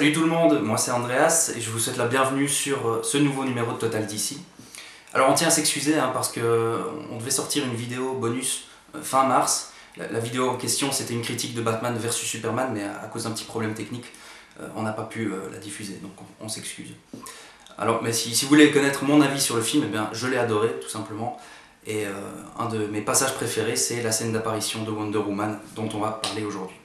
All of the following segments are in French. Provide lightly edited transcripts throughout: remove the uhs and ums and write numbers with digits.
Salut tout le monde, moi c'est Andreas et je vous souhaite la bienvenue sur ce nouveau numéro de Total DC. Alors on tient à s'excuser parce qu'on devait sortir une vidéo bonus fin mars. La vidéo en question c'était une critique de Batman versus Superman, mais à cause d'un petit problème technique, on n'a pas pu la diffuser, donc on s'excuse. Alors mais si vous voulez connaître mon avis sur le film, eh bien, je l'ai adoré tout simplement. Et un de mes passages préférés c'est la scène d'apparition de Wonder Woman dont on va parler aujourd'hui.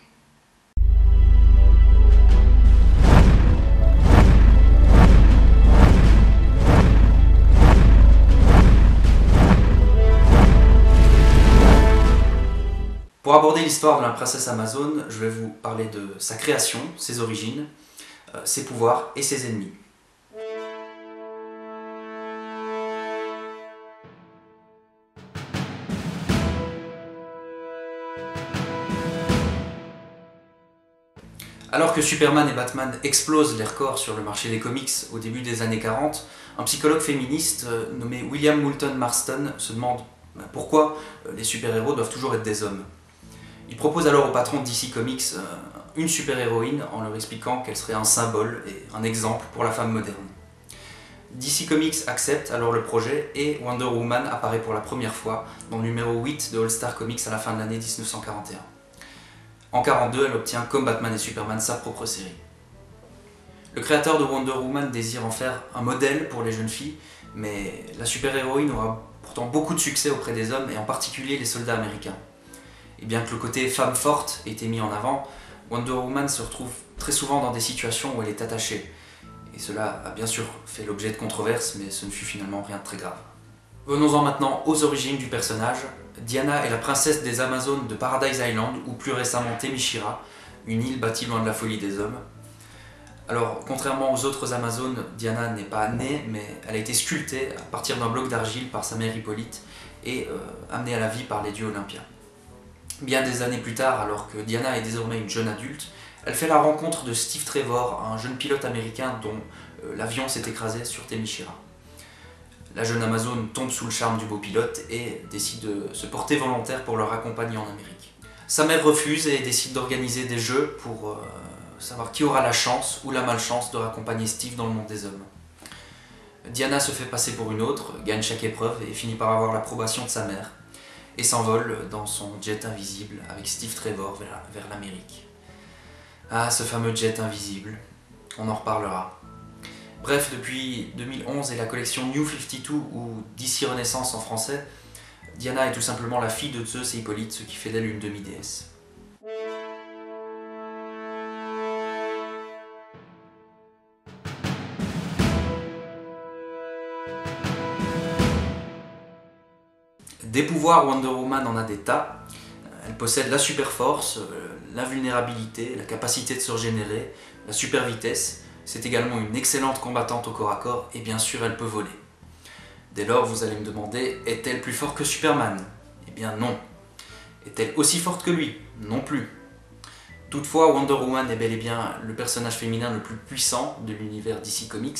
Pour aborder l'histoire de la princesse Amazon, je vais vous parler de sa création, ses origines, ses pouvoirs et ses ennemis. Alors que Superman et Batman explosent les records sur le marché des comics au début des années 40, un psychologue féministe nommé William Moulton Marston se demande pourquoi les super-héros doivent toujours être des hommes. Il propose alors au patron de DC Comics une super-héroïne en leur expliquant qu'elle serait un symbole et un exemple pour la femme moderne. DC Comics accepte alors le projet et Wonder Woman apparaît pour la première fois dans le numéro 8 de All Star Comics à la fin de l'année 1941. En 1942, elle obtient comme Batman et Superman sa propre série. Le créateur de Wonder Woman désire en faire un modèle pour les jeunes filles, mais la super-héroïne aura pourtant beaucoup de succès auprès des hommes et en particulier les soldats américains. Et bien que le côté femme forte ait été mis en avant, Wonder Woman se retrouve très souvent dans des situations où elle est attachée. Et cela a bien sûr fait l'objet de controverses, mais ce ne fut finalement rien de très grave. Venons-en maintenant aux origines du personnage. Diana est la princesse des Amazones de Paradise Island, ou plus récemment Themyscira, une île bâtie loin de la folie des hommes. Alors, contrairement aux autres Amazones, Diana n'est pas née, mais elle a été sculptée à partir d'un bloc d'argile par sa mère Hippolyte et amenée à la vie par les dieux olympiens. Bien des années plus tard, alors que Diana est désormais une jeune adulte, elle fait la rencontre de Steve Trevor, un jeune pilote américain dont l'avion s'est écrasé sur Themyscira. La jeune Amazone tombe sous le charme du beau pilote et décide de se porter volontaire pour le raccompagner en Amérique. Sa mère refuse et décide d'organiser des jeux pour savoir qui aura la chance ou la malchance de raccompagner Steve dans le monde des hommes. Diana se fait passer pour une autre, gagne chaque épreuve et finit par avoir l'approbation de sa mère, et s'envole dans son jet invisible avec Steve Trevor vers l'Amérique. Ah, ce fameux jet invisible, on en reparlera. Bref, depuis 2011 et la collection New 52 ou DC Renaissance en français, Diana est tout simplement la fille de Zeus et Hippolyte, ce qui fait d'elle une demi-déesse. Des pouvoirs, Wonder Woman en a des tas. Elle possède la super force, l'invulnérabilité, la capacité de se régénérer, la super vitesse. C'est également une excellente combattante au corps à corps et bien sûr elle peut voler. Dès lors vous allez me demander, est-elle plus forte que Superman? Eh bien non. Est-elle aussi forte que lui? Non plus. Toutefois Wonder Woman est bel et bien le personnage féminin le plus puissant de l'univers DC Comics,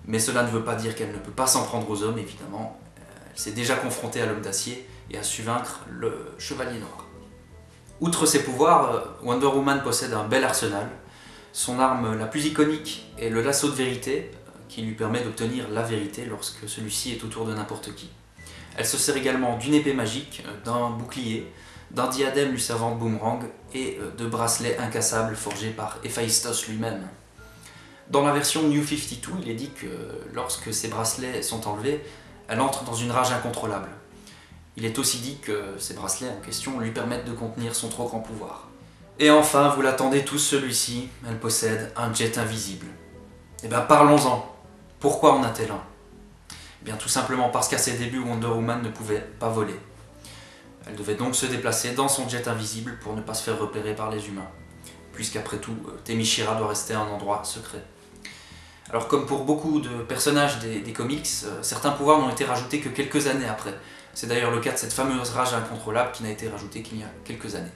mais cela ne veut pas dire qu'elle ne peut pas s'en prendre aux hommes évidemment. Elle s'est déjà confrontée à l'homme d'acier et a su vaincre le Chevalier Noir. Outre ses pouvoirs, Wonder Woman possède un bel arsenal. Son arme la plus iconique est le lasso de vérité, qui lui permet d'obtenir la vérité lorsque celui-ci est autour de n'importe qui. Elle se sert également d'une épée magique, d'un bouclier, d'un diadème lui servant de boomerang et de bracelets incassables forgés par Héphaïstos lui-même. Dans la version New 52, il est dit que lorsque ces bracelets sont enlevés, elle entre dans une rage incontrôlable. Il est aussi dit que ces bracelets en question lui permettent de contenir son trop grand pouvoir. Et enfin, vous l'attendez tous celui-ci, elle possède un jet invisible. Et bien parlons-en. Pourquoi en a-t-elle un? Eh bien tout simplement parce qu'à ses débuts, Wonder Woman ne pouvait pas voler. Elle devait donc se déplacer dans son jet invisible pour ne pas se faire repérer par les humains. Puisqu'après tout, Themyscira doit rester un endroit secret. Alors comme pour beaucoup de personnages des comics, certains pouvoirs n'ont été rajoutés que quelques années après. C'est d'ailleurs le cas de cette fameuse rage incontrôlable qui n'a été rajoutée qu'il y a quelques années.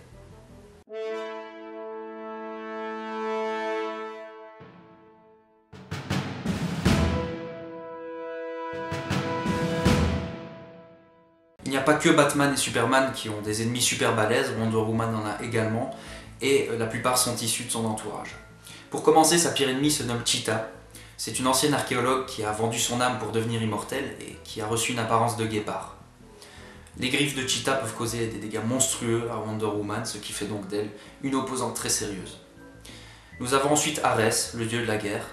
Il n'y a pas que Batman et Superman qui ont des ennemis super balèzes, Wonder Woman en a également, et la plupart sont issus de son entourage. Pour commencer, sa pire ennemie se nomme Cheetah. C'est une ancienne archéologue qui a vendu son âme pour devenir immortelle et qui a reçu une apparence de guépard. Les griffes de Cheetah peuvent causer des dégâts monstrueux à Wonder Woman, ce qui fait donc d'elle une opposante très sérieuse. Nous avons ensuite Ares, le dieu de la guerre.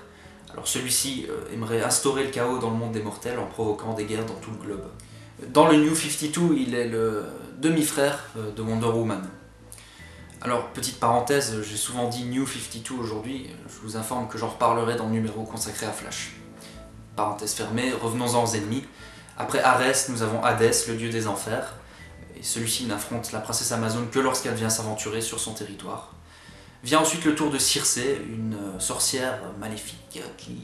Alors celui-ci aimerait instaurer le chaos dans le monde des mortels en provoquant des guerres dans tout le globe. Dans le New 52, il est le demi-frère de Wonder Woman. Alors, petite parenthèse, j'ai souvent dit New 52 aujourd'hui, je vous informe que j'en reparlerai dans le numéro consacré à Flash. Parenthèse fermée, revenons-en aux ennemis. Après Ares, nous avons Hadès, le dieu des enfers, et celui-ci n'affronte la princesse Amazone que lorsqu'elle vient s'aventurer sur son territoire. Vient ensuite le tour de Circé, une sorcière maléfique qui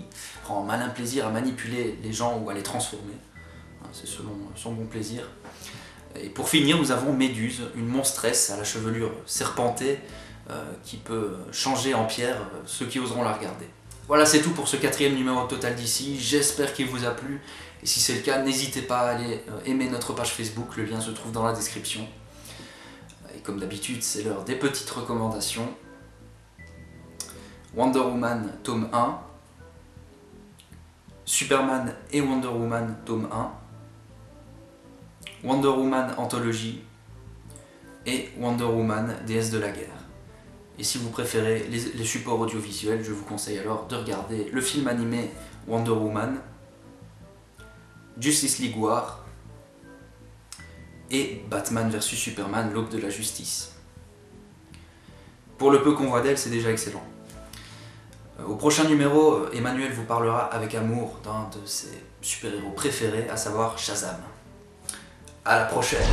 prend malin plaisir à manipuler les gens ou à les transformer. C'est selon son bon plaisir. Et pour finir, nous avons Méduse, une monstresse à la chevelure serpentée qui peut changer en pierre ceux qui oseront la regarder. Voilà, c'est tout pour ce 4e numéro de Total DC. J'espère qu'il vous a plu. Et si c'est le cas, n'hésitez pas à aller aimer notre page Facebook, le lien se trouve dans la description. Et comme d'habitude, c'est l'heure des petites recommandations. Wonder Woman, tome 1. Superman et Wonder Woman, tome 1. Wonder Woman Anthologie et Wonder Woman déesse de la guerre. Et si vous préférez les supports audiovisuels, je vous conseille alors de regarder le film animé Wonder Woman, Justice League War et Batman vs Superman, l'aube de la justice. Pour le peu qu'on voit d'elle, c'est déjà excellent. Au prochain numéro, Emmanuel vous parlera avec amour d'un de ses super-héros préférés, à savoir Shazam. À la prochaine!